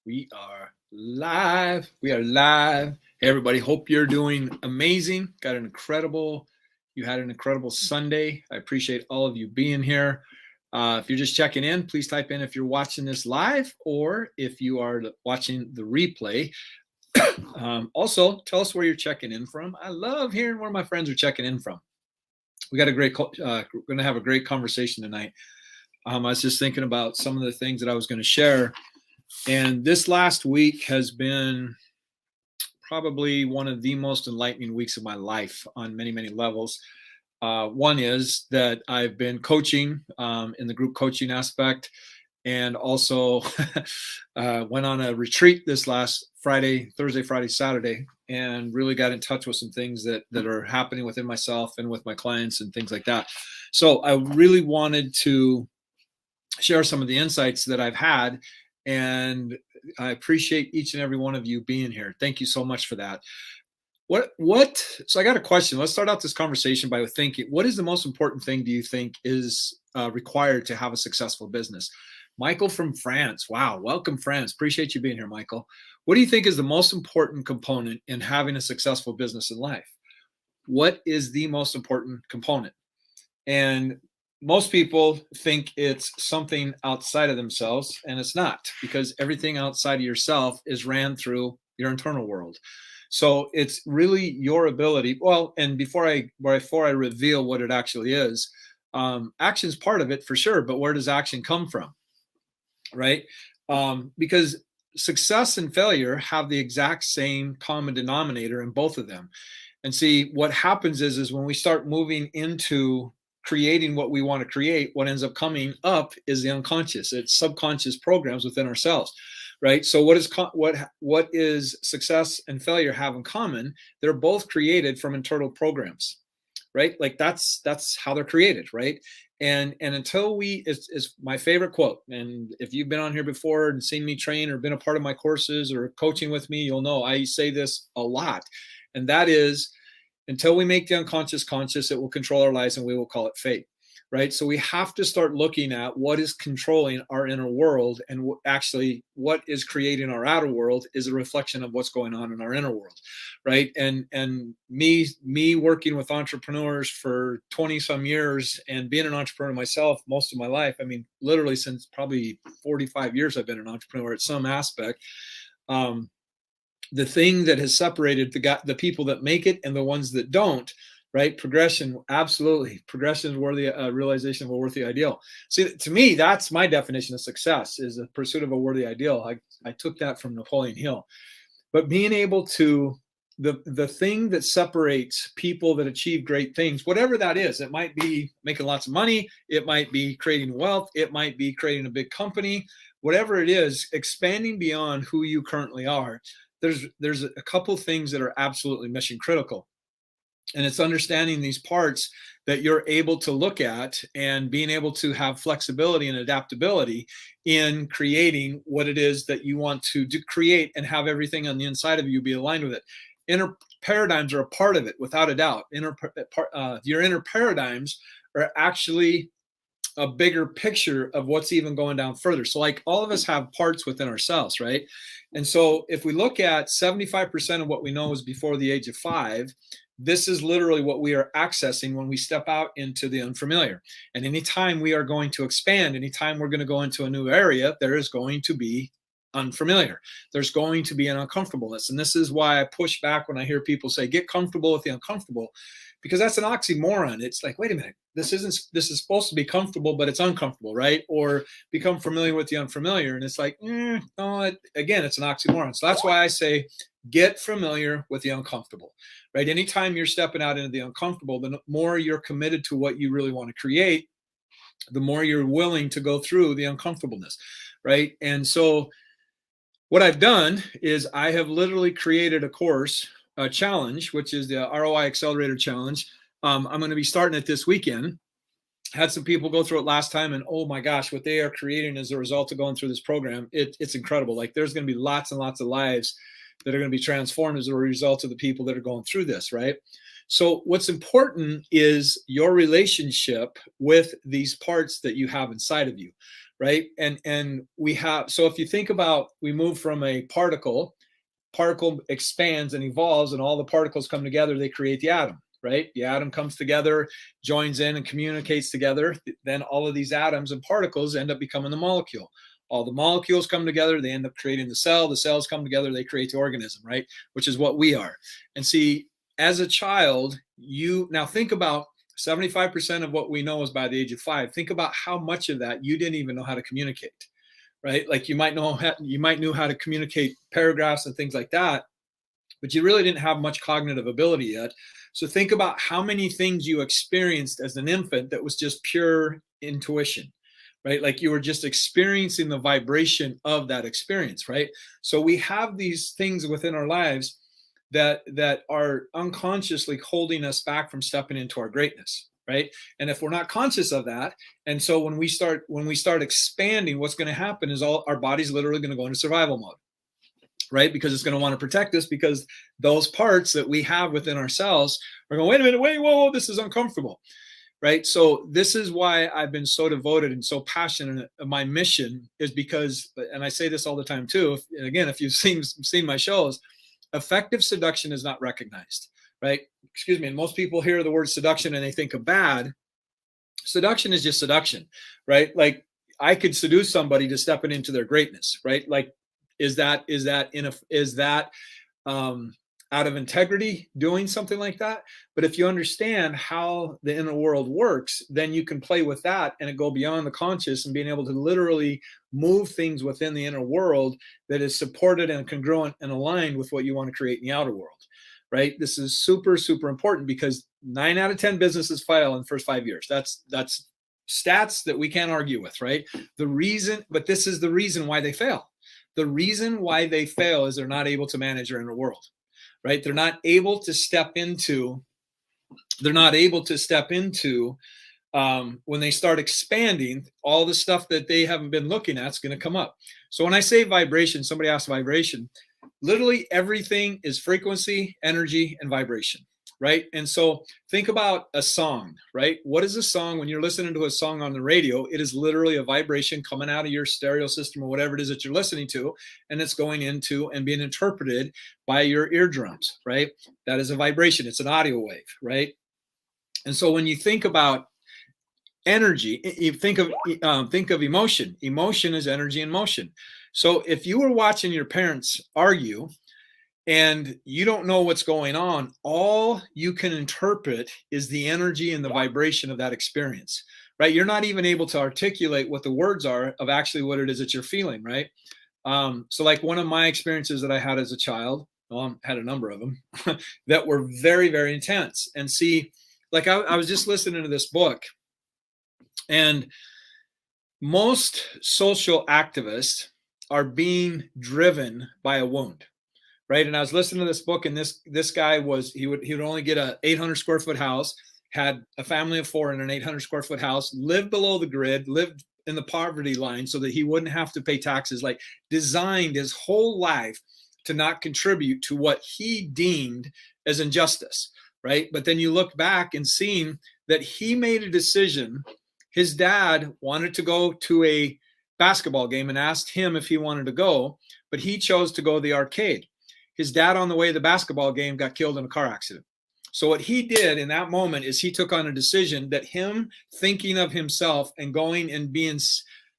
We are live. We are live. Hey, everybody. Hope you're doing amazing. You had an incredible Sunday. I appreciate all of you being here. If you're just checking in, please type in if you're watching this live or if you are watching the replay. Also, tell us where you're checking in from. I love hearing where my friends are checking in from. We got we're going to have a great conversation tonight. I was just thinking about some of the things that I was going to share. And this last week has been probably one of the most enlightening weeks of my life on many, many levels. One is that I've been coaching in the group coaching aspect, and also went on a retreat this last Thursday, Friday, Saturday, and really got in touch with some things that are happening within myself and with my clients and things like that. So I really wanted to share some of the insights that I've had, and I appreciate each and every one of you being here. Thank you so much for that. So I got a question. Let's start out this conversation by thinking, what is the most important thing do you think is required to have a successful business? Michael from France. Wow. Welcome, France. Appreciate you being here, Michael. What do you think is the most important component in having a successful business in life? What is the most important component? And most people think it's something outside of themselves, and it's not, because everything outside of yourself is ran through your internal world. So it's really your ability. Well, and before I reveal what it actually is, action is part of it for sure. But where does action come from, right? Because success and failure have the exact same common denominator in both of them. And see, what happens is when we start moving into creating what we want to create, what ends up coming up is the unconscious. It's subconscious programs within ourselves, right? So what is success and failure have in common? They're both created from internal programs, right? Like that's how they're created, right? And until it's my favorite quote. And if you've been on here before and seen me train or been a part of my courses or coaching with me, you'll know I say this a lot. And that is, until we make the unconscious conscious, it will control our lives and we will call it fate, right? So we have to start looking at what is controlling our inner world, and actually what is creating our outer world is a reflection of what's going on in our inner world, right? And me working with entrepreneurs for 20 some years and being an entrepreneur myself most of my life, I mean, literally since probably 45 years, I've been an entrepreneur at some aspect. The thing that has separated the people that make it and the ones that don't, right? Progression, absolutely. Progression is worthy, realization of a worthy ideal. See, to me, that's my definition of success, is the pursuit of a worthy ideal. I took that from Napoleon Hill. But being able to, the thing that separates people that achieve great things, whatever that is, it might be making lots of money, it might be creating wealth, it might be creating a big company, whatever it is, expanding beyond who you currently are. There's a couple things that are absolutely mission critical. And it's understanding these parts that you're able to look at and being able to have flexibility and adaptability in creating what it is that you want to create, and have everything on the inside of you be aligned with it. Inner paradigms are a part of it, without a doubt. Your inner paradigms are actually a bigger picture of what's even going down further. So like all of us have parts within ourselves, right? And so if we look at 75% of what we know is before the age of 5, this is literally what we are accessing when we step out into the unfamiliar. And anytime we are going to expand, anytime we're going to go into a new area, there is going to be unfamiliar. There's going to be an uncomfortableness. And this is why I push back when I hear people say, get comfortable with the uncomfortable, because that's an oxymoron. It's like, wait a minute, this is supposed to be comfortable, but it's uncomfortable, right? Or become familiar with the unfamiliar. And it's like, no, again, it's an oxymoron. So that's why I say, get familiar with the uncomfortable, right? Anytime you're stepping out into the uncomfortable, the more you're committed to what you really want to create, the more you're willing to go through the uncomfortableness, right? And so what I've done is I have literally created a course, a challenge, which is the ROI Accelerator Challenge. I'm going to be starting it this weekend. Had some people go through it last time, and oh my gosh, what they are creating as a result of going through this program, it's incredible. Like there's going to be lots and lots of lives that are going to be transformed as a result of the people that are going through this, right? So what's important is your relationship with these parts that you have inside of you, right? And we have, so if you think about, we move from a particle expands and evolves, and all the particles come together, they create the atom, right? The atom comes together, joins in and communicates together. Then all of these atoms and particles end up becoming the molecule. All the molecules come together, they end up creating the cell. The cells come together, they create the organism, right? Which is what we are. And see, as a child, you now think about 75% of what we know is by the age of 5. Think about how much of that you didn't even know how to communicate, right? Like you might know how to communicate paragraphs and things like that, but you really didn't have much cognitive ability yet. So think about how many things you experienced as an infant that was just pure intuition, right? Like you were just experiencing the vibration of that experience, right? So we have these things within our lives that are unconsciously holding us back from stepping into our greatness, right? And if we're not conscious of that, and so when we start expanding, what's going to happen is all our body's literally going to go into survival mode, right? Because it's going to want to protect us, because those parts that we have within ourselves are going, wait a minute, wait, whoa, this is uncomfortable, right? So this is why I've been so devoted and so passionate. My mission is because, and I say this all the time too, and again, if you've seen my shows, effective seduction is not recognized, right? Excuse me. And most people hear the word seduction and they think of bad. Seduction is just seduction, right? Like I could seduce somebody to stepping into their greatness, right? Like, is that out of integrity doing something like that? But if you understand how the inner world works, then you can play with that and it go beyond the conscious and being able to literally move things within the inner world that is supported and congruent and aligned with what you want to create in the outer world, right? This is super, super important because 9 out of 10 businesses fail in the first 5 years. That's stats that we can't argue with, right? But this is the reason why they fail. The reason why they fail is they're not able to manage their inner world, right? They're not able to step into when they start expanding, all the stuff that they haven't been looking at is going to come up. So when I say vibration, somebody asked vibration, literally everything is frequency, energy, and vibration, right? And so think about a song, right? What is a song? When you're listening to a song on the radio, it is literally a vibration coming out of your stereo system or whatever it is that you're listening to, and it's going into and being interpreted by your eardrums, right? That is a vibration. It's an audio wave, right? And so when you think about energy, you think of emotion. Emotion is energy in motion. So if you were watching your parents argue and you don't know what's going on, all you can interpret is the energy and the vibration of that experience, right? You're not even able to articulate what the words are of actually what it is that you're feeling, right? So like one of my experiences that I had as a child, well, I had a number of them that were very, very intense. And see, like I was just listening to this book, and most social activists are being driven by a wound, right? And I was listening to this book, and this guy he would only get a 800 square foot house, had a family of 4 in an 800 square foot house, lived below the grid, lived in the poverty line so that he wouldn't have to pay taxes, like designed his whole life to not contribute to what he deemed as injustice, right? But then you look back and seeing that he made a decision. His dad wanted to go to a basketball game and asked him if he wanted to go, but he chose to go to the arcade. His dad on the way to the basketball game got killed in a car accident. So what he did in that moment is he took on a decision that him thinking of himself and going and being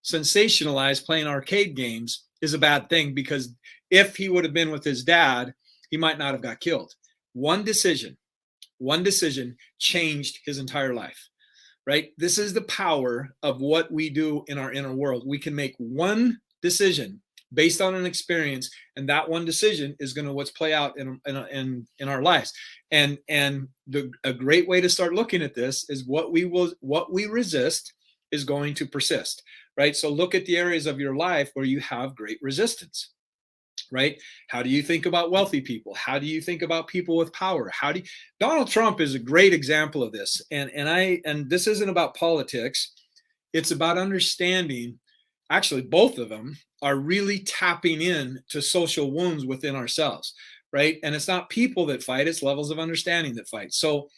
sensationalized playing arcade games is a bad thing, because if he would have been with his dad, he might not have got killed. One decision changed his entire life, right? This is the power of what we do in our inner world. We can make one decision based on an experience, and that one decision is going to what's play out in our lives. And a great way to start looking at this is what we resist is going to persist, right? So look at the areas of your life where you have great resistance, right? How do you think about wealthy people? How do you think about people with power? Donald Trump is a great example of this. And this isn't about politics. It's about understanding. Actually, both of them are really tapping in to social wounds within ourselves, right? And it's not people that fight, it's levels of understanding that fight. So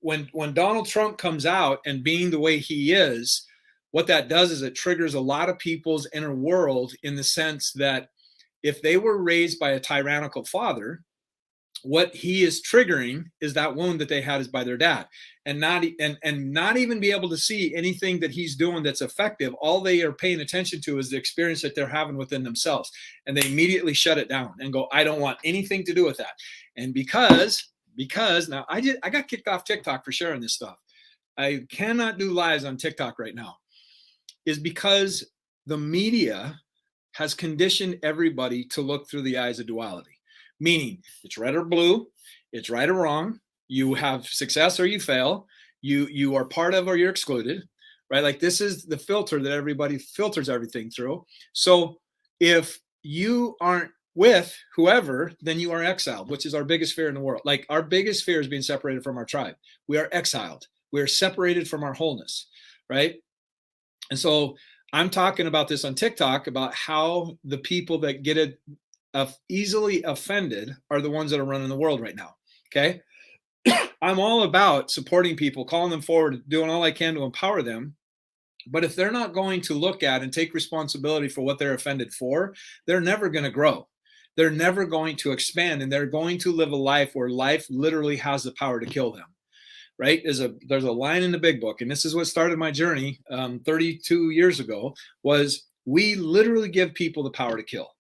when Donald Trump comes out and being the way he is, what that does is it triggers a lot of people's inner world, in the sense that if they were raised by a tyrannical father, what he is triggering is that wound that they had is by their dad, and not even be able to see anything that he's doing that's effective. All they are paying attention to is the experience that they're having within themselves, and they immediately shut it down and go, I don't want anything to do with that. And because now I got kicked off TikTok for sharing this stuff. I cannot do lives on TikTok right now, is because the media has conditioned everybody to look through the eyes of duality. Meaning it's red or blue, it's right or wrong, you have success or you fail, you are part of or you're excluded, right? Like, this is the filter that everybody filters everything through. So if you aren't with whoever, then you are exiled, which is our biggest fear in the world. Like, our biggest fear is being separated from our tribe. We are exiled. We are separated from our wholeness, right? And so I'm talking about this on TikTok, about how the people that get it easily offended are the ones that are running the world right now. Okay. I'm all about supporting people, calling them forward, doing all I can to empower them. But if they're not going to look at and take responsibility for what they're offended for, they're never going to grow. They're never going to expand, and they're going to live a life where life literally has the power to kill them. Right? There's a line in the big book, and this is what started my journey 32 years ago, was we literally give people the power to kill.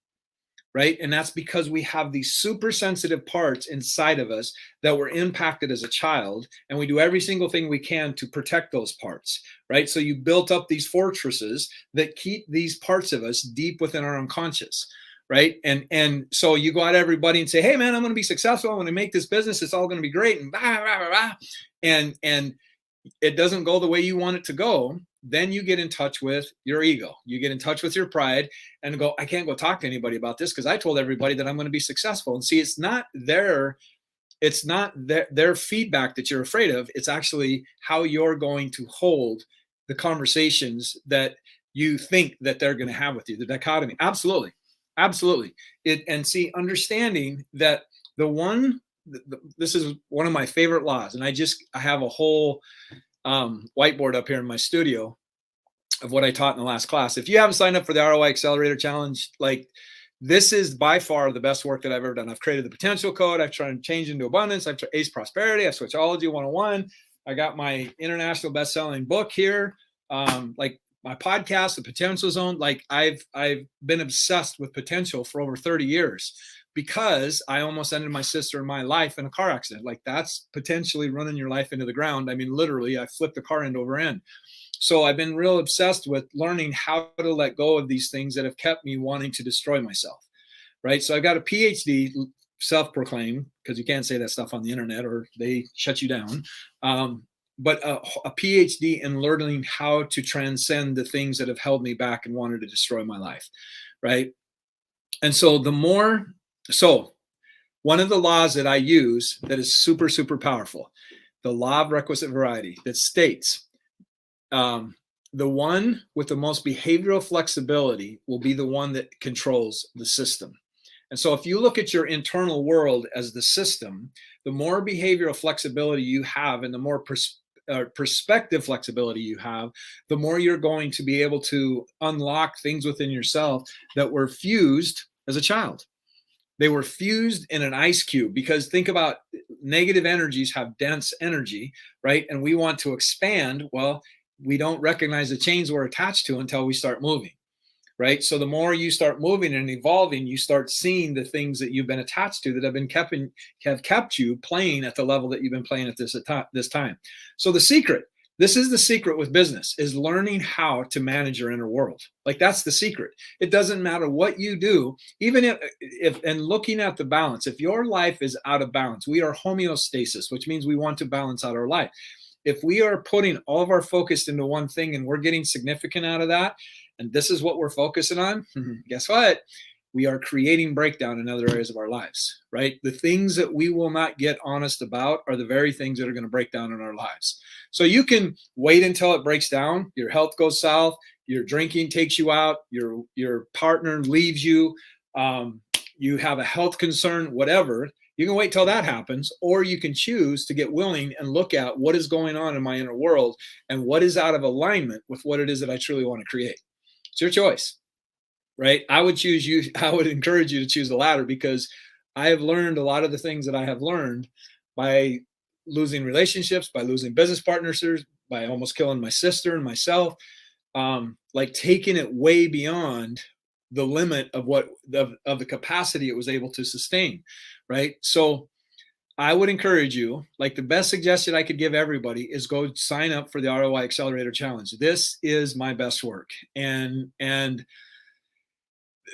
Right? And that's because we have these super sensitive parts inside of us that were impacted as a child, and we do every single thing we can to protect those parts, right? So you built up these fortresses that keep these parts of us deep within our unconscious, right? And so you go out to everybody and say, hey man, I'm going to be successful, I'm going to make this business, it's all going to be great, and blah, blah, blah, blah. And it doesn't go the way you want it to go. Then you get in touch with your ego. You get in touch with your pride and go, I can't go talk to anybody about this because I told everybody that I'm going to be successful. And see, it's not their feedback that you're afraid of. It's actually how you're going to hold the conversations that you think that they're going to have with you. The dichotomy. Absolutely. Absolutely. And see, understanding that this is one of my favorite laws. And I have a whole whiteboard up here in my studio of what I taught in the last class. If you haven't signed up for the ROI Accelerator Challenge, like, this is by far the best work that I've ever done. I've created the potential code. I've tried to change into abundance. I've tried Ace Prosperity. I've Switchology 101. I got my international best-selling book here. Like my podcast, The Potential Zone. Like, I've been obsessed with potential for over 30 years. Because I almost ended my sister and my life in a car accident. Like, that's potentially running your life into the ground. I mean, literally, I flipped the car end over end. So I've been real obsessed with learning how to let go of these things that have kept me wanting to destroy myself, right? So I've got a PhD, self-proclaimed, because you can't say that stuff on the internet or they shut you down. But a PhD in learning how to transcend the things that have held me back and wanted to destroy my life, right? And so So one of the laws that I use that is super, super powerful, the law of requisite variety, that states the one with the most behavioral flexibility will be the one that controls the system. And so if you look at your internal world as the system, the more behavioral flexibility you have and the more perspective flexibility you have, the more you're going to be able to unlock things within yourself that were fused as a child. They were fused in an ice cube, because think about, negative energies have dense energy, right? And we want to expand. Well, we don't recognize the chains we're attached to until we start moving, right? So the more you start moving and evolving, you start seeing the things that you've been attached to that have kept you playing at the level that you've been playing at this time. So this is the secret with business, is learning how to manage your inner world. Like, that's the secret. It doesn't matter what you do, even if and looking at the balance, if your life is out of balance, we are homeostasis, which means we want to balance out our life. If we are putting all of our focus into one thing and we're getting significant out of that, and this is what we're focusing on, guess what? We are creating breakdown in other areas of our lives, right? The things that we will not get honest about are the very things that are going to break down in our lives. So you can wait until it breaks down. Your health goes south. Your drinking takes you out. Your partner leaves you. you have a health concern, whatever, you can wait till that happens, or you can choose to get willing and look at what is going on in my inner world and what is out of alignment with what it is that I truly want to create. It's your choice, right? I would choose you. I would encourage you to choose the latter, because I have learned a lot of the things that I have learned by losing relationships, by losing business partners, by almost killing my sister and myself, like taking it way beyond the limit of what of the capacity it was able to sustain, right? So I would encourage you, like the best suggestion I could give everybody is go sign up for the ROI Accelerator Challenge. This is my best work. And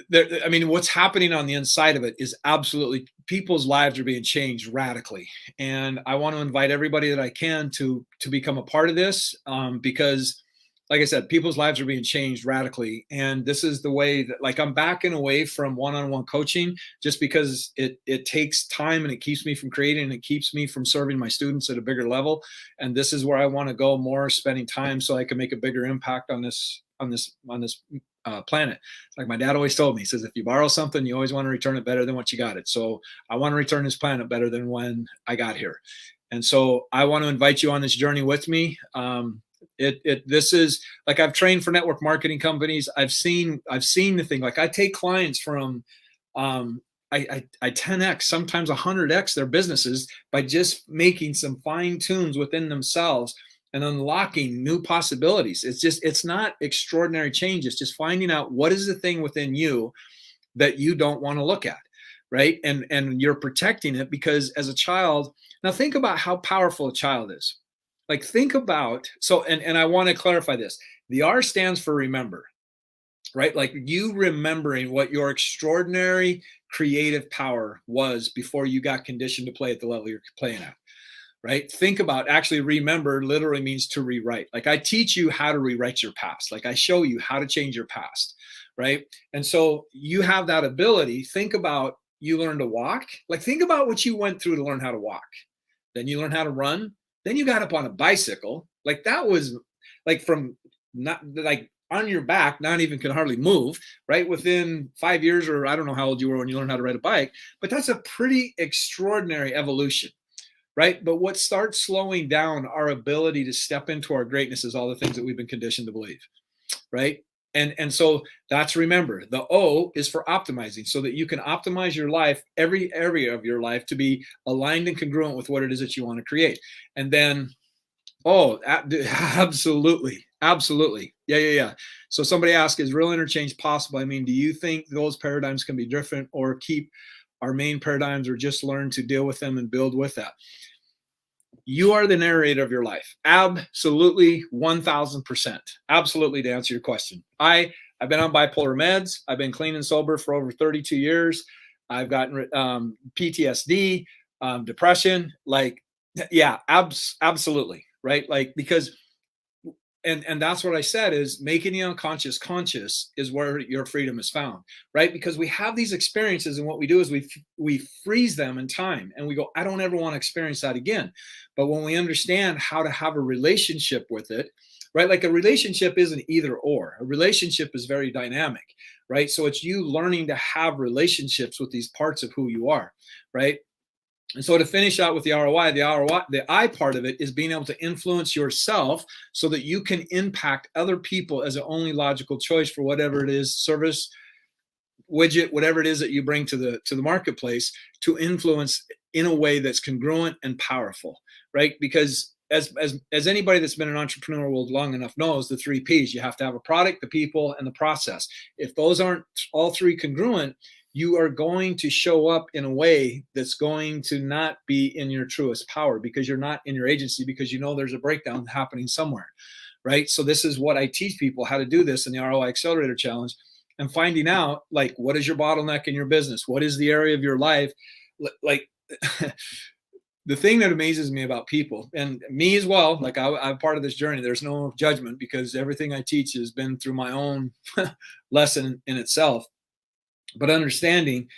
there, I mean, what's happening on the inside of it is absolutely, people's lives are being changed radically. And I want to invite everybody that I can to become a part of this, because like I said, people's lives are being changed radically. And this is the way that, like, I'm backing away from one-on-one coaching just because it takes time and it keeps me from creating and it keeps me from serving my students at a bigger level. And this is where I want to go more, spending time so I can make a bigger impact on this planet. Like my dad always told me, he says, if you borrow something, you always want to return it better than what you got it. So I want to return this planet better than when I got here. And so I want to invite you on this journey with me. This is like, I've trained for network marketing companies. I've seen the thing. Like I take clients from, I 10x, sometimes 100x their businesses by just making some fine tunes within themselves and unlocking new possibilities. It's not extraordinary change. It's just finding out what is the thing within you that you don't want to look at, right? And you're protecting it because as a child, now think about how powerful a child is. Like think about, and I want to clarify this. The R stands for remember, right? Like you remembering what your extraordinary creative power was before you got conditioned to play at the level you're playing at. Right? Think about, actually remember literally means to rewrite. Like I teach you how to rewrite your past. Like I show you how to change your past. Right? And so you have that ability. Think about, you learn to walk. Like think about what you went through to learn how to walk. Then you learn how to run. Then you got up on a bicycle. Like that was like from not like on your back, not even can hardly move, right? Within 5 years, or I don't know how old you were when you learned how to ride a bike, but that's a pretty extraordinary evolution. Right? But what starts slowing down our ability to step into our greatness is all the things that we've been conditioned to believe. Right? And so that's, remember, the O is for optimizing, so that you can optimize your life, every area of your life, to be aligned and congruent with what it is that you want to create. And then, absolutely. Absolutely. Yeah. So somebody asked, is real interchange possible? I mean, do you think those paradigms can be different or keep our main paradigms, or just learn to deal with them and build with that? You are the narrator of your life. Absolutely, 1000%. Absolutely, to answer your question. I've been on bipolar meds. I've been clean and sober for over 32 years. I've gotten PTSD, depression. Like, yeah, absolutely. Right? Like, because and that's what I said, is making the unconscious conscious is where your freedom is found, right? Because we have these experiences, and what we do is we freeze them in time, and we go, I don't ever want to experience that again. But when we understand how to have a relationship with it, right? Like a relationship isn't either or. A relationship is very dynamic, right? So it's you learning to have relationships with these parts of who you are, right? And so to finish out with the ROI, the I part of it is being able to influence yourself so that you can impact other people as the only logical choice for whatever it is, service, widget, whatever it is that you bring to the marketplace, to influence in a way that's congruent and powerful, right? Because as anybody that's been in entrepreneurial world long enough knows, the 3 Ps, you have to have a product, the people, and the process. If those aren't all 3 congruent, you are going to show up in a way that's going to not be in your truest power, because you're not in your agency, because you know there's a breakdown happening somewhere, right? So this is what I teach people how to do this in the ROI Accelerator Challenge, and finding out, like, what is your bottleneck in your business? What is the area of your life? Like, the thing that amazes me about people, and me as well, like I'm part of this journey, there's no judgment, because everything I teach has been through my own lesson in itself. But understanding,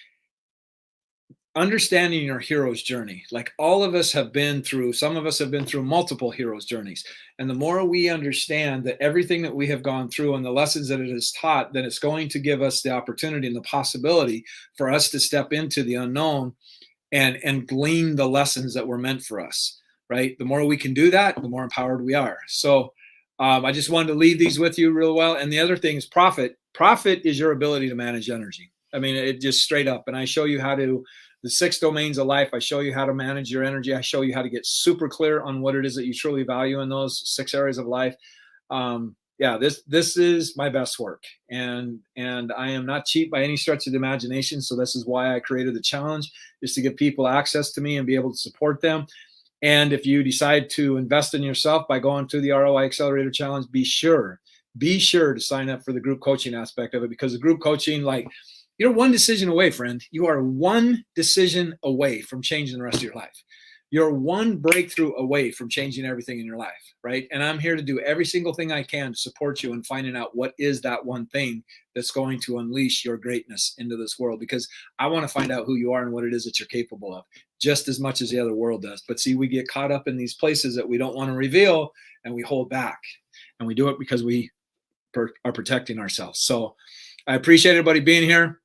understanding your hero's journey. Like all of us have been through, some of us have been through multiple hero's journeys. And the more we understand that everything that we have gone through and the lessons that it has taught, then it's going to give us the opportunity and the possibility for us to step into the unknown and glean the lessons that were meant for us, right? The more we can do that, the more empowered we are. So I just wanted to leave these with you real well. And the other thing is profit. Profit is your ability to manage energy. I mean, it just straight up. And I show you how to, the 6 domains of life. I show you how to manage your energy. I show you how to get super clear on what it is that you truly value in those 6 areas of life. Yeah, this is my best work, and I am not cheap by any stretch of the imagination. So this is why I created the challenge, is to give people access to me and be able to support them. And if you decide to invest in yourself by going to the ROI Accelerator Challenge, be sure to sign up for the group coaching aspect of it, because the group coaching, like, you're one decision away, friend. You are one decision away from changing the rest of your life. You're one breakthrough away from changing everything in your life, right? And I'm here to do every single thing I can to support you in finding out what is that one thing that's going to unleash your greatness into this world, because I want to find out who you are and what it is that you're capable of, just as much as the other world does. But see, we get caught up in these places that we don't want to reveal, and we hold back, and we do it because we are protecting ourselves. So I appreciate everybody being here.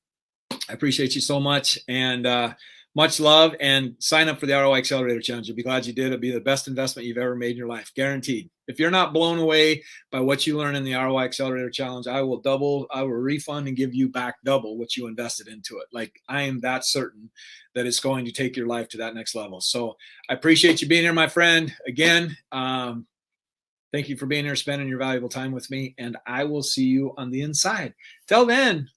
I appreciate you so much, and much love, and sign up for the ROI Accelerator Challenge. You'll be glad you did. It'll be the best investment you've ever made in your life, guaranteed. If you're not blown away by what you learn in the ROI Accelerator Challenge, I will refund and give you back double what you invested into it. Like, I am that certain that it's going to take your life to that next level. So I appreciate you being here, my friend. Again, thank you for being here, spending your valuable time with me, and I will see you on the inside. Till then,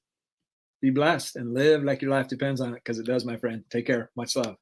be blessed and live like your life depends on it, because it does, my friend. Take care. Much love.